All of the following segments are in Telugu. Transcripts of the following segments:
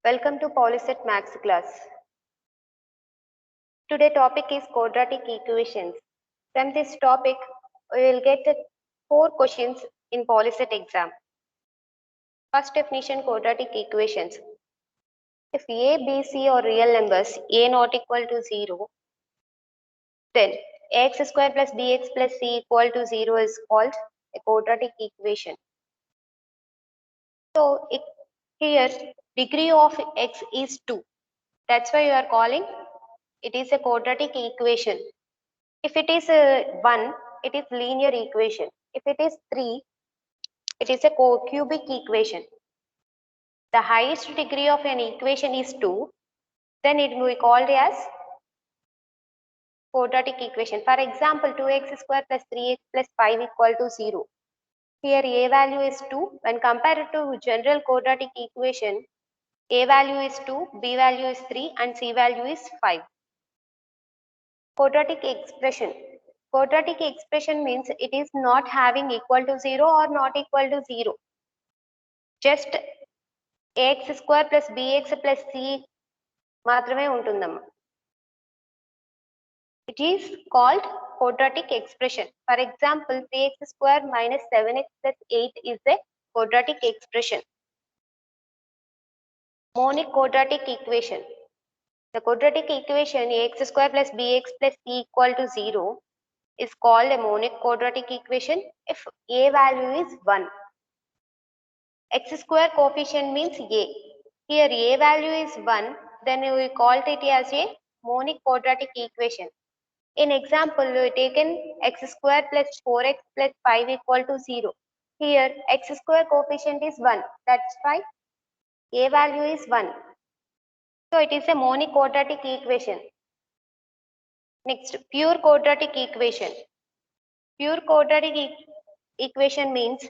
Welcome to PolySet Max class. Today topic is quadratic equations. From this topic, we will get 4 questions in PolySet exam. First definition, quadratic equations. If a, b, c are real numbers, a not equal to 0, then ax square plus bx plus c equal to 0 is called a quadratic equation. So here degree of x is 2. That's why you are calling it is a quadratic equation. If it is 1, it is linear equation. If it is 3, it is a cubic equation. The highest degree of an equation is 2, then it will be called as quadratic equation. For example, 2x square plus 3x plus 5 equal to 0. Here a value is 2. When compared to general quadratic equation, a value is 2, b value is 3 and c value is 5. Quadratic expression. Quadratic expression means it is not having equal to 0 or not equal to 0. Just ax square plus bx plus c మాత్రమే ఉంటుందమ్మా. It is called quadratic expression. For example, 3x square minus 7x plus 8 is a quadratic expression. Monic quadratic equation. The quadratic equation ax square plus bx plus c equal to 0 is called a monic quadratic equation if a value is 1. X square coefficient means a. Here a value is 1, then we called it as a monic quadratic equation. In example, we taken x square plus 4x plus 5 equal to 0. Here x square coefficient is 1. That's why a value is 1. So it is a monic quadratic equation. Next, pure quadratic equation. Pure quadratic equation means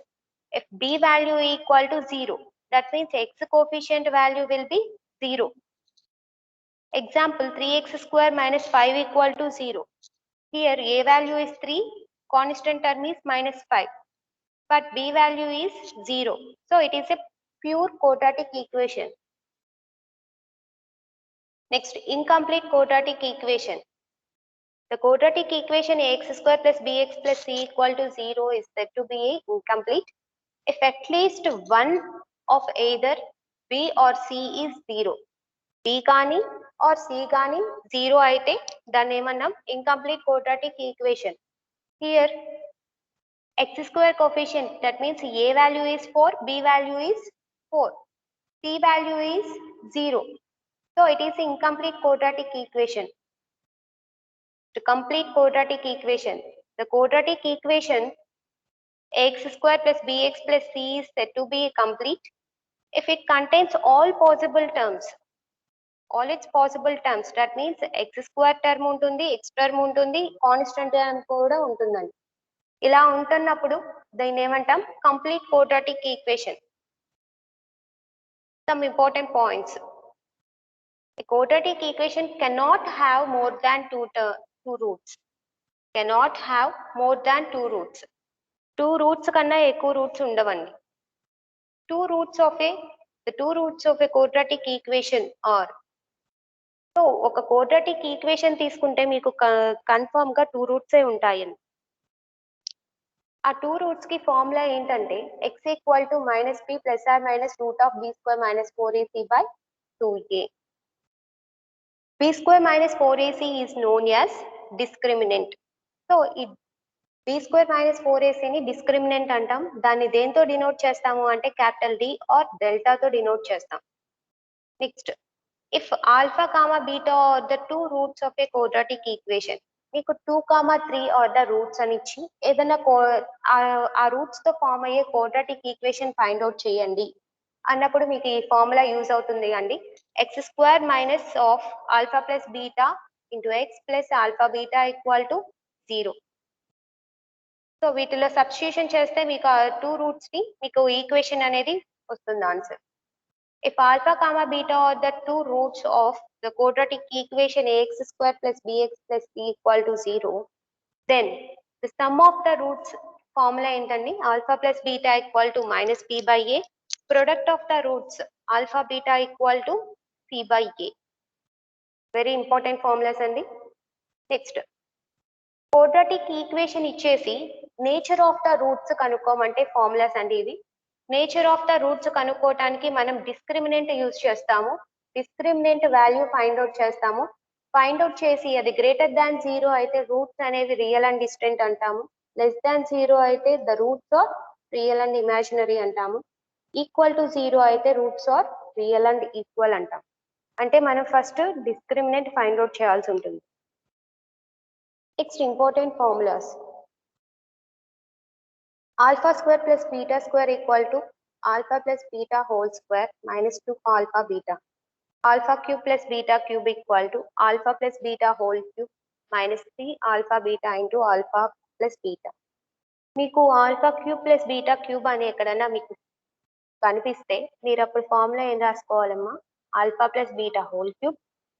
if b value equal to 0, that means x coefficient value will be 0. Example, 3x square minus 5 equal to 0. Here a value is 3, constant term is minus 5, but b value is 0. So it is a pure quadratic equation. Next, incomplete quadratic equation. The quadratic equation ax square plus bx plus c equal to 0 is said to be incomplete if at least one of either b or c is 0. b కానీ or c కానీ 0 అయితే దాన్ని ఏమన్నాం incomplete quadratic equation. Here x square coefficient, that means a value is 4, b value is 4, c value is 0. So it is incomplete quadratic equation. To complete quadratic equation, the quadratic equation ax square plus bx plus c is said to be complete if it contains all possible terms. All its possible terms, that means x square term ఉంటుంది, x term ఉంటుంది, constant term కూడా ఉంటుందండి. ఇలా ఉంటున్నప్పుడు దీన్ని ఏమంటాం complete quadratic equation. Some important points. A quadratic equation cannot have more than two roots. Cannot have more than 2 roots. 2 roots కన్నా ఎక్కువ రూట్స్ ఉండవండి. The two roots of a quadratic equation are. So ఒక క్వాడ్రాటిక్ ఈక్వేషన్ తీసుకుంటే మీకు కన్ఫర్మ్ గా 2 రూట్స్ ఉంటాయండి. ఆ 2 రూట్స్ కి ఫార్ములా ఏంటంటే x equal to minus b plus or minus root of b square minus 4ac by 2a. b square minus 4ac is known as discriminant. So ఈ b స్క్వేర్ మైనస్ 4ac ని డిస్క్రిమినెంట్ అంటాం. దాన్ని దేంతో డినోట్ చేస్తాము అంటే క్యాపిటల్ D ఆర్ డెల్టాతో డినోట్ చేస్తాం. Next, if alpha comma beta are the 2 roots of a quadratic equation, మీకు 2, 3 are the roots అని ఇచ్చి ఏదైనా ఆ రూట్స్ తో ఫామ్ అయ్యే quadratic equation ఫైండ్ అవుట్ చేయండి అన్నప్పుడు మీకు ఈ ఫార్ములా యూజ్ అవుతుంది అండి. x square minus of alpha plus beta into X plus alpha beta equal to 0. So వీటిలో సబ్స్టిట్యూషన్ చేస్తే మీకు ఆ 2 రూట్స్ ని మీకు ఈక్వేషన్ అనేది వస్తుంది answer. If alpha comma beta are the 2 roots of the quadratic equation ax square plus bx plus c equal to 0, then the sum of the roots formula ఏంటండి alpha plus beta equal to minus b by a Product of the roots alpha beta equal to C by A. Very important formulas అండి. నెక్స్ట్ క్వాడ్రాటిక్ ఈక్వేషన్ ఇచ్చేసి నేచర్ ఆఫ్ ద రూట్స్ కనుక్కోమంటే ఫార్ములాస్ అండి ఇవి. నేచర్ ఆఫ్ ద రూట్స్ కనుక్కోవటానికి మనం డిస్క్రిమినెంట్ యూజ్ చేస్తాము. డిస్క్రిమినెంట్ వాల్యూ ఫైండ్ అవుట్ చేస్తాము. ఫైండ్ అవుట్ చేసి అది గ్రేటర్ దాన్ 0 అయితే రూట్స్ అనేవి రియల్ అండ్ డిస్టెంట్ అంటాము. లెస్ దాన్ 0 అయితే the roots are real and imaginary అంటాము. ఈక్వల్ టు 0 అయితే roots are real and equal అంటాం. అంటే మనం ఫస్ట్ డిస్క్రిమినెంట్ ఫైండ్ అవుట్ చేయాల్సి ఉంటుంది. Next important formulas. Alpha square plus beta square equal to alpha plus beta whole square minus 2 alpha beta. Alpha cube plus beta cube equal to alpha plus beta whole cube minus 3 alpha beta into alpha plus beta. మీకు alpha cube plus beta cube అని ఎక్కడన్నా మీకు కనిపిస్తే మీరు అప్పుడు ఫార్ములా ఏం రాసుకోవాలమ్మా? Alpha plus beta whole cube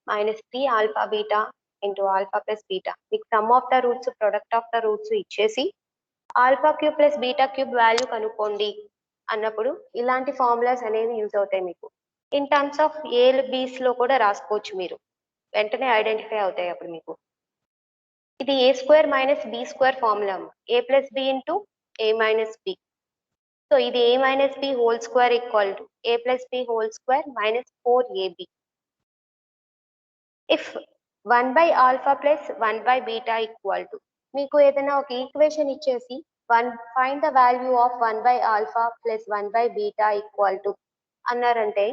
minus 3 alpha beta into alpha plus beta. మీకు sum of the roots product of the roots ఇచ్చేసి alpha cube plus beta cube value కనుక్కోండి అన్నప్పుడు ఇలాంటి ఫార్ములాస్ అనేవి యూజ్ అవుతాయి మీకు. ఇన్ టర్మ్స్ ఆఫ్ ఏ బీస్ లో కూడా రాసుకోవచ్చు మీరు, వెంటనే ఐడెంటిఫై అవుతాయి అప్పుడు మీకు. ఇది A square minus B square formula, A plus B into A minus B. So ఇది A minus B whole square equal to A plus B whole square minus 4ab. If 1 by alpha plus 1 by beta equal to, మీకు ఏదైనా ఒక ఈక్వేషన్ ఇచ్చేసి find the value of 1 by alpha plus 1 by beta equal to అన్నారంటే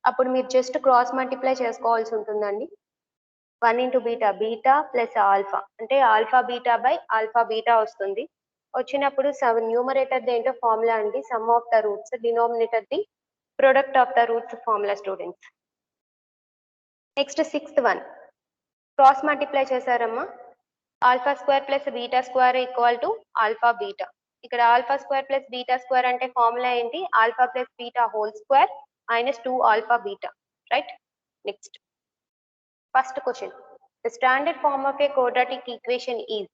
అప్పుడు మీరు జస్ట్ క్రాస్ మల్టిప్లై చేసుకోవాల్సి ఉంటుందండి. 1 into beta, beta plus alpha అంటే alpha beta by alpha beta వస్తుంది. వచ్చినప్పుడు న్యూమరేటర్ ఏంటో ఫార్ములా అండి, sum of the roots, denominator the product of the roots formula students. Next 6th one cross multiply చేశారమ్మా. Alpha square plus beta square equal to alpha beta. ఇక్కడ alpha square plus beta square అంటే ఫార్ములా ఏంటి? Alpha plus beta whole square minus 2 alpha beta, right? Next first question, the standard form of a quadratic equation is.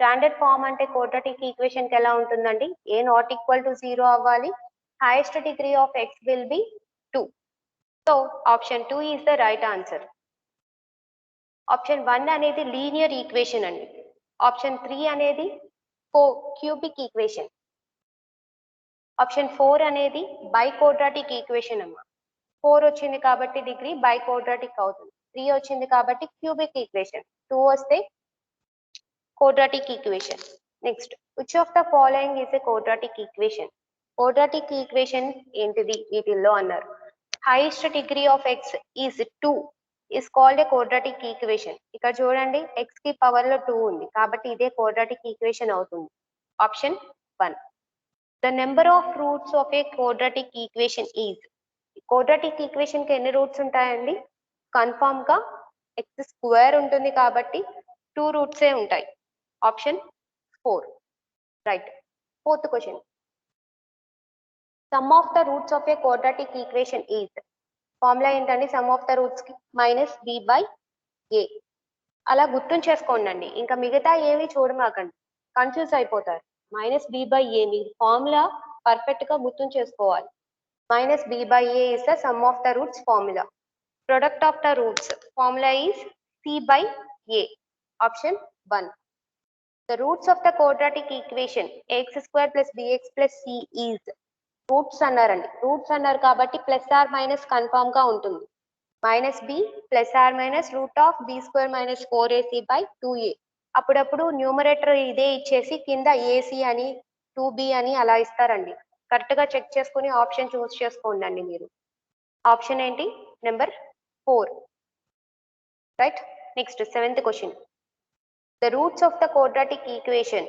Standard form అంటే క్వాడ్రాటిక్ ఈక్వేషన్ కి ఎలా ఉంటుందండి? ఏ నాట్ ఈక్వల్ టు 0 అవ్వాలి, highest degree of x will be 2. So option 2 is the right answer. Option 1 అనేది లీనియర్ ఈక్వేషన్ అండి. ఆప్షన్ 3 అనేది క్యూబిక్ ఈక్వేషన్. ఆప్షన్ 4 అనేది బై క్వాడ్రాటిక్ ఈక్వేషన్ అమ్మా. 4 వచ్చింది కాబట్టి డిగ్రీ బై క్వాడ్రాటిక్ అవుతుంది. 3 వచ్చింది కాబట్టి క్యూబిక్ ఈక్వేషన్. 2 వస్తే quadratic equation. Next, which of the following is a quadratic equation? Quadratic equation ఏంటిది వీటిల్లో అన్నారు. Highest degree of x is 2 is called a quadratic equation. ఇక్కడ చూడండి x కి పవర్ లో 2 ఉంది కాబట్టి ఇదే quadratic equation అవుతుంది. Option 1. The number of roots of a quadratic equation is. quadratic equation కి ఎన్ని రూట్స్ ఉంటాయండి? కన్ఫర్మ్ గా x స్క్వేర్ ఉంటుంది కాబట్టి 2 రూట్సే ఉంటాయి. Option 4, right. 4th question, sum of the roots of a quadratic equation is. Formula ఏంటండి? సమ్ ఆఫ్ ద రూట్స్ కి మైనస్ బి బై ఏ. అలా గుర్తుంచేసుకోండి, ఇంకా మిగతా ఏమి చూడమాకండి, కన్ఫ్యూజ్ అయిపోతారు. మైనస్ బి బై ఏ మీ ఫార్ములా పర్ఫెక్ట్ గా గుర్తుంచేసుకోవాలి. Minus B by A is the sum of the roots formula. Product of the roots formula is C by A. Option 1. The roots of the quadratic equation x square plus bx plus c is. Roots అన్నారండి, రూట్స్ అన్నారు కాబట్టి ప్లస్ ఆర్ మైనస్ కన్ఫామ్ గా ఉంటుంది. Minus B plus or minus root of B square minus 4ac by 2a. అప్పుడప్పుడు న్యూమరేటర్ ఇదే ఇచ్చేసి కింద ఏసీ అని 2b అని అలా ఇస్తారండి. కరెక్ట్ గా చెక్ చేసుకుని ఆప్షన్ చూస్ చేసుకోండి మీరు. ఆప్షన్ ఏంటి? Number 4, right. Next 7th question, the roots of the quadratic equation.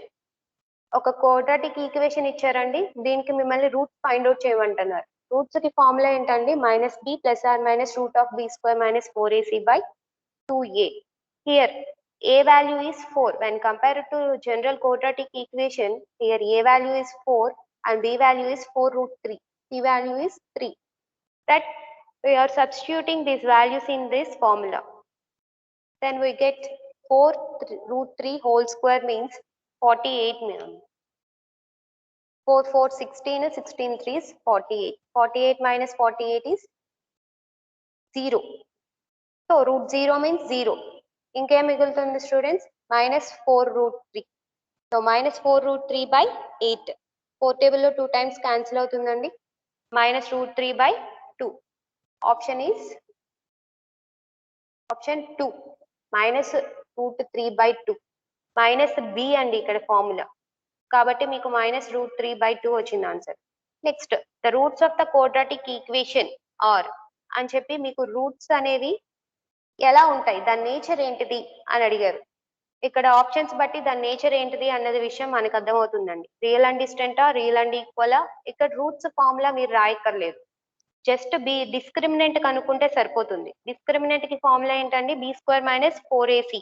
ఒక క్వాడ్రాటిక్ ఈక్వేషన్ ఇచ్చారండి, దీనికి మిమ్మల్ని రూట్స్ ఫైండ్ అవుట్ చేయమంటున్నారు. రూట్స్ కి ఫార్ములా ఏంటండి? Minus B plus or minus root of B square minus 4ac by 2a. Here a value is 4 when compared to general quadratic equation. Here a value is 4 and b value is 4 root 3, c value is 3. That we are substituting these values in this formula, then we get 4 root 3 whole square means 48. 4, 4, 16, 16 3 is 48. 48 minus 48 is 0. So root 0 means 0. ఇంకేం మిగులుతుంది students minus 4 root 3. So minus 4 root 3 by 8. 4 టేబుల్లో 2 టైమ్స్ క్యాన్సిల్ అవుతుందండి. Minus root 3 by 2. Option is option 2 minus root 3 by 2. Minus b అండి ఇక్కడ ఫార్ములా, కాబట్టి మీకు మైనస్ రూట్ 3 బై 2 వచ్చింది answer. Next the roots of the quadratic equation are అని చెప్పి మీకు రూట్స్ అనేవి ఎలా ఉంటాయి, దాని నేచర్ ఏంటిది అని అడిగారు. ఇక్కడ ఆప్షన్స్ బట్టి దాని నేచర్ ఏంటిది అన్నది విషయం మనకు అర్థమవుతుందండి. రియల్ అండ్ డిస్టెంటా, రియల్ అండ్ ఈక్వలా, ఇక్కడ రూట్స్ ఫార్ములా మీరు రాయక్కర్లేదు. జస్ట్ బి డిస్క్రిమినెంట్ కనుక్కుంటే సరిపోతుంది. డిస్క్రిమినెంట్ కి ఫార్ములా ఏంటండి, b square minus 4ac.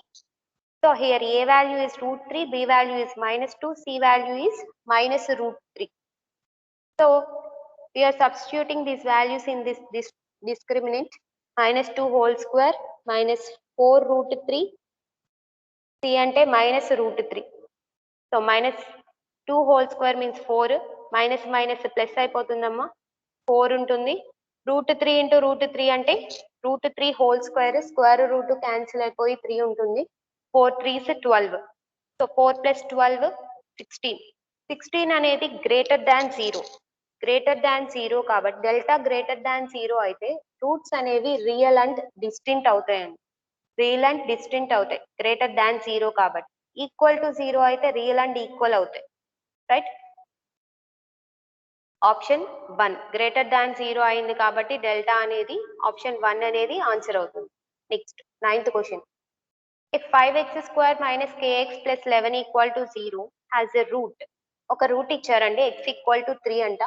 So here a value is root 3, b value is minus 2, c value is minus root 3. So we are substituting these values in this discriminant. Minus 2 whole square minus 4 root 3, c ante minus root 3. So minus 2 whole square means 4, minus minus plus అయిపోతుందమ్మా, 4 ఉంటుంది. రూట్ 3 ఇంటూ రూట్ 3 అంటే root 3 whole square, square root cancel అయిపోయి 3 ఉంటుంది. 4 3s 12. So 4 plus 12 16. 16 అనేది గ్రేటర్ దాన్ 0. గ్రేటర్ దాన్ 0 కాబట్టి డెల్టా గ్రేటర్ దాన్ 0 అయితే రూట్స్ అనేవి రియల్ అండ్ డిస్టింక్ట్ అవుతాయండి. రియల్ అండ్ డిస్టింక్ట్ అవుతాయి గ్రేటర్ దాన్ 0 కాబట్టి. ఈక్వల్ టు 0 అయితే రియల్ అండ్ ఈక్వల్ అవుతాయి. రైట్, ఆప్షన్ 1 గ్రేటర్ దాన్ 0 అయింది కాబట్టి డెల్టా అనేది ఆప్షన్ 1 అనేది ఆన్సర్ అవుతుంది. Next 9th question. If 5x square minus kx plus 11 equal to 0 has a root. ఒక రూట్ ఇచ్చారండి, x equal to 3 అంట.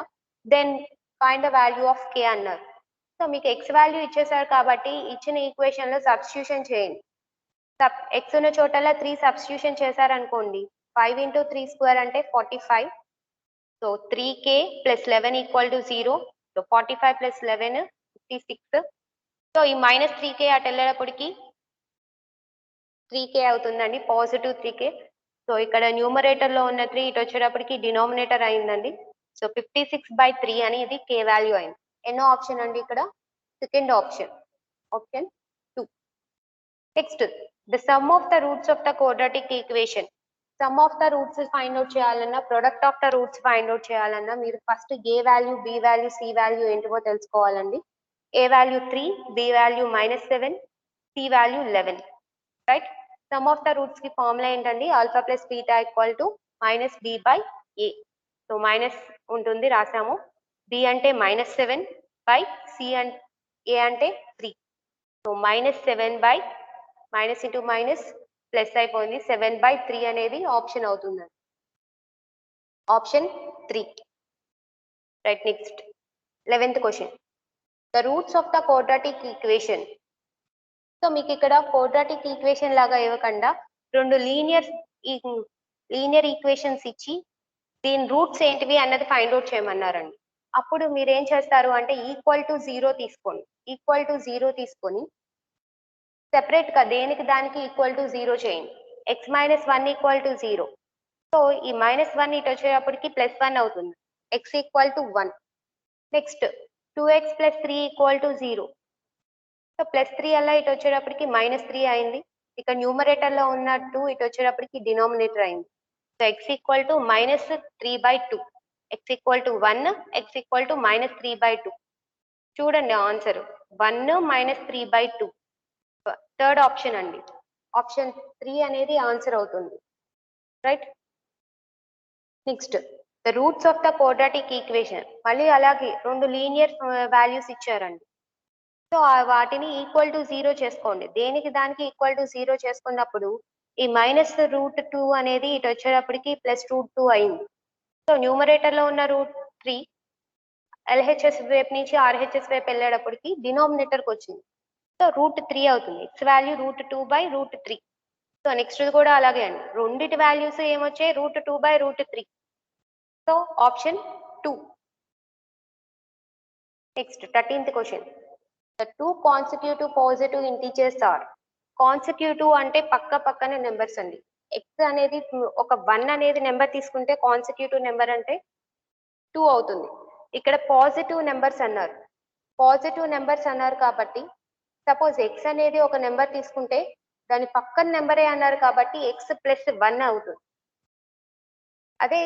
Then find the value of k అన్నారు. సో మీకు x వాల్యూ ఇచ్చేసారు కాబట్టి ఇచ్చిన ఈక్వేషన్ లో సబ్స్టిట్యూషన్ చేయండి. x ఉన్న చోటలా 3 సబ్స్టిట్యూషన్ చేశారనుకోండి, 5 ఇంటూ 3 స్క్వేర్ అంటే 45. So 3k plus 11 equal to 0. So 45 plus 11 56. So ఈ మైనస్ 3k అటు వెళ్ళేటప్పటికి 3k అవుతుందండి, పాజిటివ్ 3k. సో ఇక్కడ న్యూమరేటర్ లో ఉన్న 3 ఇటు వచ్చేటప్పటికి డినామినేటర్ అయిందండి. సో 56/3 అని ఇది k వాల్యూ అయింది. ఎన్నో ఆప్షన్ అండి ఇక్కడ, second option, option 2. Next the sum of the roots of the quadratic equation. Sum of the roots find out చేయాలన్నా, product of the roots find out చేయాలన్నా మీరు first A value, B value, C value ఏంటివో తెలుసుకోవాలండి. A value 3, B value -7, C value 11. Right, sum of the roots కి ఫార్ములా ఏంటండి, alpha plus beta equal to -b/a. So minus ఉంటుంది రాసాము. బి అంటే -7 బై సి అంటే ఏ అంటే 3. So -7 by minus into minus plus అయిపోయింది, 7/3 అనేది ఆప్షన్ అవుతుంది. Option 3. Right, next 11th question. The roots of the quadratic equation. So మీకు ఇక్కడ క్వాడ్రాటిక్ ఈక్వేషన్ లాగా ఇవ్వకుండా రెండు లీనియర్ ఈక్వేషన్స్ ఇచ్చి దీని రూట్స్ ఏంటివి అన్నది ఫైండ్ అవుట్ చేయమన్నారండి. అప్పుడు మీరు ఏం చేస్తారు అంటే ఈక్వల్ టు 0 తీసుకోండి. ఈక్వల్ టు 0 తీసుకొని సెపరేట్ గా దేనికి దానికి ఈక్వల్ టు 0 చేయండి. x-1 equal to 0. సో ఈ -1 ఇటు వచ్చేటప్పటికి +1 అవుతుంది. x equal to 1. Next 2x + 3 equal to 0. So +3 అలా ఇటు వచ్చేటప్పటికి -3 అయింది. ఇక న్యూమరేటర్ లో ఉన్న 2 ఇటు వచ్చేటప్పటికి డినామినేటర్ అయింది. So x equal to -3/2. x equal to 1, x equal to -3/2. చూడండి ఆన్సర్ 1 -3/2. థర్డ్ ఆప్షన్ అండి, ఆప్షన్ 3 అనేది ఆన్సర్ అవుతుంది. Right, next the roots of the quadratic equation. మళ్ళీ అలాగే రెండు లీనియర్ వాల్యూస్ ఇచ్చారండి. సో వాటిని ఈక్వల్ టు 0 చేసుకోండి. దేనికి దానికి ఈక్వల్ టు 0 చేసుకున్నప్పుడు ఈ -√2 అనేది ఇటు వచ్చేటప్పటికి +√2 అయింది. సో న్యూమరేటర్ లో ఉన్న √3 LHS వైపు నుంచి RHS వైపు వెళ్ళేటప్పటికి డినామినేటర్కి వచ్చింది. సో √3 అవుతుంది. x value √2/√3. సో నెక్స్ట్ కూడా అలాగే అండి, రెండిటి వాల్యూస్ ఏమొచ్చాయి, √2/√3. So option 2. Next 13th question. The 2 consecutive positive integers are. Consecutive అంటే పక్కనే నెంబర్స్ అండి. x అనేది ఒక 1 అనేది నెంబర్ తీసుకుంటే కాన్సిక్యూటివ్ నెంబర్ అంటే 2 అవుతుంది. ఇక్కడ పాజిటివ్ నెంబర్స్ అన్నారు. పాజిటివ్ నెంబర్స్ అన్నారు కాబట్టి సపోజ్ x అనేది ఒక నెంబర్ తీసుకుంటే దాని పక్కన నెంబరే అన్నారు కాబట్టి x ప్లస్ 1 అవుతుంది. అదే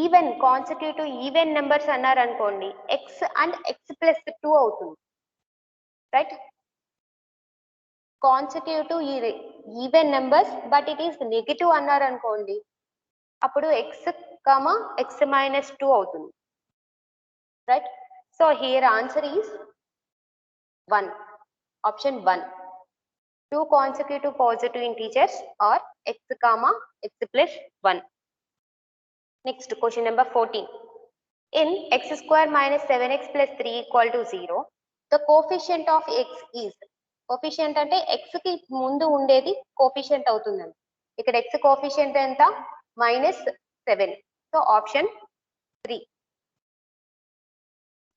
ఈవెన్ కాన్సిక్యూటివ్ ఈవెన్ నెంబర్స్ అన్నారు అనుకోండి x అండ్ x ప్లస్ 2 అవుతుంది. Right, consecutive even numbers but it is negative అన్నారు అనుకోండి అప్పుడు x మైనస్ 2 అవుతుంది. Right, so here answer is 1, option 1. 2 consecutive positive integers or x comma x plus 1. Next, question number 14. In x square minus 7x plus 3 equal to 0, the coefficient of x is, coefficient అంటే x కి ముందు ఉండేది కోఫిషియంట్ అవుతుందండి. ఇక్కడ x కోఫిషియంట్ ఎంత -7, so option 3.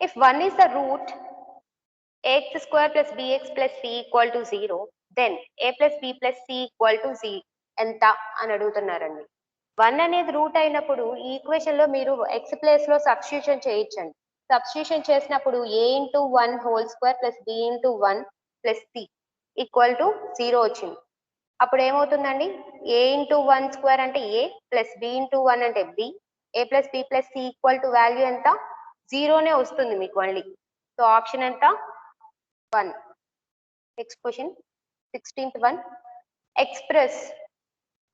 If 1 is the root ax square plus bx plus c equal to 0, then a plus b plus c equal to c ఎంత అని అడుగుతున్నారండి. 1 అనేది రూట్ అయినప్పుడు ఈ ఈక్వేషన్ లో మీరు x ప్లేస్ లో సబ్స్టిట్యూషన్ చేయొచ్చండి. సబ్స్టిట్యూషన్ చేసినప్పుడు a into 1 whole square plus b into 1 plus c equal to 0 వచ్చింది. అప్పుడు ఏమవుతుందండి, a ఇంటూ 1 స్క్వేర్ అంటే a ప్లస్ b ఇంటూ 1 అంటే b, a plus b plus c equal to value ఎంత 0నే వస్తుంది మీకు మళ్ళీ. సో ఆప్షన్ ఎంత 1. Next question, 16th one. Express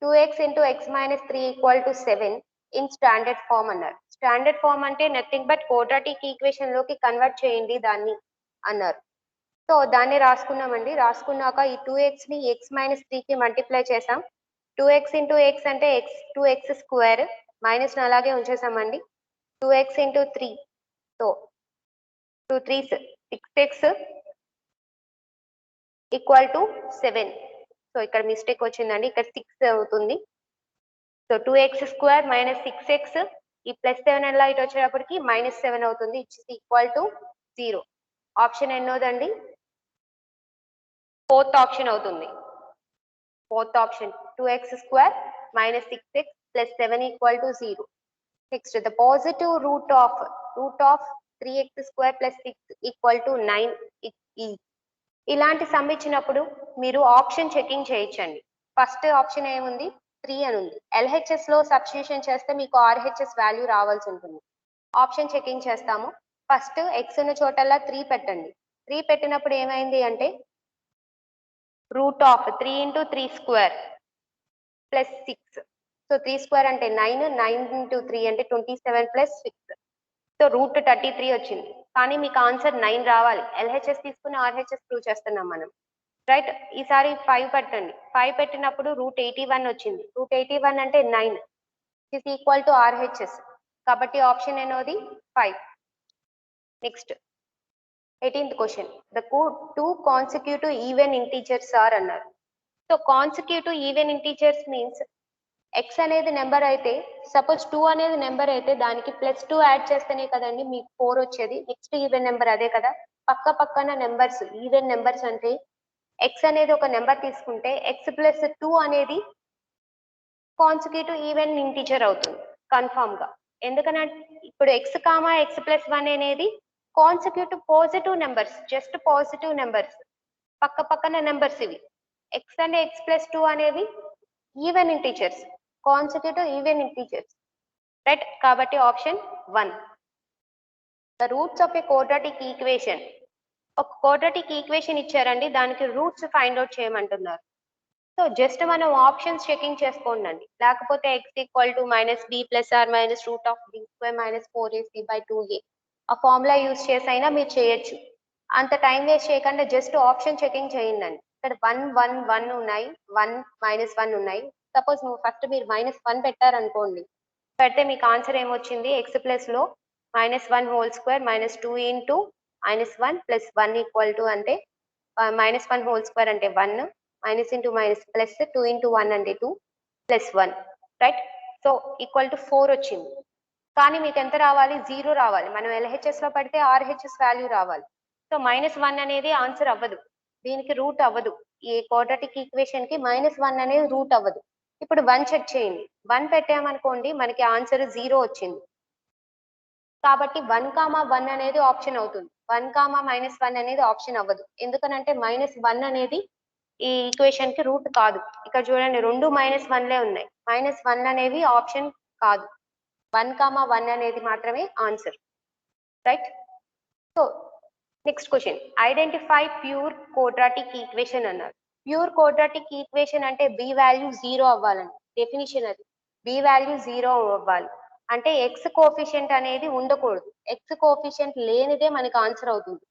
2x into x minus 3 equal to 7 in standard form అన్నారు. స్టాండర్డ్ ఫార్మ్ అంటే నథింగ్ బట్ క్వాడ్రాటిక్ ఈక్వేషన్ లోకి కన్వర్ట్ చేయండి దాన్ని అన్నారు. సో దాన్ని రాసుకున్నామండి. రాసుకున్నాక ఈ 2x ని x మైనస్ 3కి మల్టిప్లై చేసాం. 2x ఇంటూ x అంటే x 2x స్క్వేర్ మైనస్ అలాగే ఉంచేసామండి. 2x into 3, so 2 3s 6x equal to 7. So ఇక్కడ మిస్టేక్ వచ్చిందండి, ఇక్కడ 6 అవుతుంది. So 2x square minus 6x, ఈ ప్లస్ 7 ఎలా ఇటు వచ్చేటప్పటికి -7 అవుతుంది, ఇట్స్ ఈక్వల్ టు 0. ఆప్షన్ ఎన్నోదండి, 4th ఆప్షన్ అవుతుంది. 4th option 2x square minus 6x plus 7 equal to 0. Next the positive root of 3x square plus 6 equal to 9 is. ఇలాంటి సమ్ ఇచ్చినప్పుడు మీరు ఆప్షన్ చెకింగ్ చేయొచ్చండి. ఫస్ట్ ఆప్షన్ ఏముంది 3 అని ఉంది. LHS లో సబ్స్టిట్యూషన్ చేస్తే మీకు RHS వాల్యూ రావాల్సి ఉంటుంది. ఆప్షన్ చెకింగ్ చేస్తాము. ఫస్ట్ x ఉన్న చోటల్లా 3 పెట్టండి. 3 పెట్టినప్పుడు ఏమైంది అంటే root of 3 into 3 square plus 6, so 3 square అంటే 9, 9 ఇంటూ 3 అంటే 27 ప్లస్ 6, సో రూట్ 33 వచ్చింది. కానీ మీకు ఆన్సర్ 9 రావాలి. LHS తీసుకుని RHS ప్రూవ్ చేస్తున్నాం మనం. రైట్, ఈసారి 5 పెట్టండి. 5 పెట్టినప్పుడు రూట్ 81 వచ్చింది. రూట్ 81 అంటే 9 ఇస్ ఈక్వల్ టు RHS, కాబట్టి ఆప్షన్ ఎన్నోది 5. Next 18th question. The 2 consecutive even integers are అన్నారు. So consecutive even integers means x అనేది నెంబర్ అయితే, సపోజ్ 2 అనేది నెంబర్ అయితే దానికి ప్లస్ 2 యాడ్ చేస్తేనే కదండి మీకు 4 వచ్చేది. నెక్స్ట్ ఈవెన్ నెంబర్ అదే కదా. పక్క పక్కన నెంబర్స్ ఈవెన్ నెంబర్స్ అంటే x అనేది ఒక నెంబర్ తీసుకుంటే x ప్లస్ 2 అనేది కాన్సిక్యూటివ్ ఈవెన్ ఇంటీజర్ అవుతుంది కన్ఫామ్ గా. ఎందుకనంటే ఇప్పుడు x కామా x ప్లస్ 1 అనేది consecutive positive numbers, just positive numbers, పక్క పక్కన నెంబర్స్ ఇవి. x అండ్ x ప్లస్ 2 అనేవి even integers, consecutive even integers. Right, కాబట్టి option 1. The roots of a quadratic equation. ఒక క్వాడ్రాటిక్ ఈక్వేషన్ ఇచ్చారండి, దానికి రూట్స్ ఫైండ్ అవుట్ చేయమంటున్నారు. సో జస్ట్ మనం ఆప్షన్స్ చెకింగ్ చేసుకోండి. లేకపోతే x equal to minus B plus or minus root of B square minus 4ac by 2a ఆ ఫార్ములా యూజ్ చేసి అయినా మీరు చేయొచ్చు. అంత టైం వేస్ట్ చేయకుండా జస్ట్ ఆప్షన్ చెకింగ్ చేయండి. ఇక్కడ 1 1 1 ఉన్నాయి, 1 -1 ఉన్నాయి. సపోజ్ ఫస్ట్ మీరు -1 పెట్టారనుకోండి, పెడితే మీకు ఆన్సర్ ఏమొచ్చింది, x ప్లస్ లో -1 whole square minus 2 into -1 plus 1 equal to అంటే -1 హోల్ స్క్వేర్ అంటే 1, minus into minus plus 2 into 1 అంటే 2 plus 1. Right, so equal to 4 వచ్చింది. కానీ మీకు ఎంత రావాలి, 0 రావాలి. మనం LHS లో పెడితే RHS వాల్యూ రావాలి. సో -1 అనేది ఆన్సర్ అవ్వదు, దీనికి రూట్ అవ్వదు. ఈ క్వాడ్రాటిక్ ఈక్వేషన్ కి -1 అనేది రూట్ అవ్వదు. ఇప్పుడు 1 చెక్ చేయండి. 1 పెట్టామనుకోండి మనకి ఆన్సర్ 0 వచ్చింది. కాబట్టి 1, 1 అనేది ఆప్షన్ అవుతుంది. 1, -1 అనేది ఆప్షన్ అవ్వదు. ఎందుకనంటే -1 అనేది ఈ ఈక్వేషన్ కి రూట్ కాదు. ఇక్కడ చూడండి 2 -1లే ఉన్నాయి. -1 అనేవి ఆప్షన్ కాదు. 1, 1 అనేది మాత్రమే answer. Right? So next question, identify pure quadratic equation అన్నారు. ప్యూర్ క్వాడ్రాటిక్ ఈక్వేషన్ అంటే బి వాల్యూ 0 అవ్వాలండి. డెఫినిషన్ అది. బి వాల్యూ 0 అవ్వాలి. అంటే ఎక్స్ కోఫిషియంట్ అనేది ఉండకూడదు. ఎక్స్ కోఫిషియంట్ లేనిదే మనకి ఆన్సర్ అవుతుంది.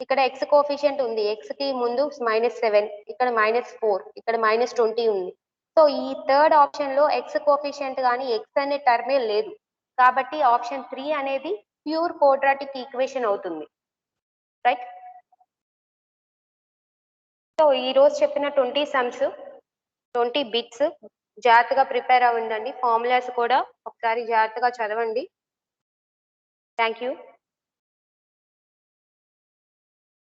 ఇక్కడ ఎక్స్ కోఫిషియంట్ ఉంది. ఎక్స్ కి ముందు -7, ఇక్కడ -4, ఇక్కడ -20 ఉంది. సో ఈ థర్డ్ ఆప్షన్ లో ఎక్స్ కోఫిషియంట్ కానీ ఎక్స్ అనే టర్మే లేదు. కాబట్టి ఆప్షన్ 3 అనేది ప్యూర్ క్వాడ్రాటిక్ ఈక్వేషన్ అవుతుంది. రైట్? సో ఈ రోజు చెప్పిన 20 సమ్స్ 20 బిట్స్ జాగ్రత్తగా ప్రిపేర్ అవ్వండి. ఫార్ములాస్ కూడా ఒకసారి జాగ్రత్తగా చదవండి. Thank you.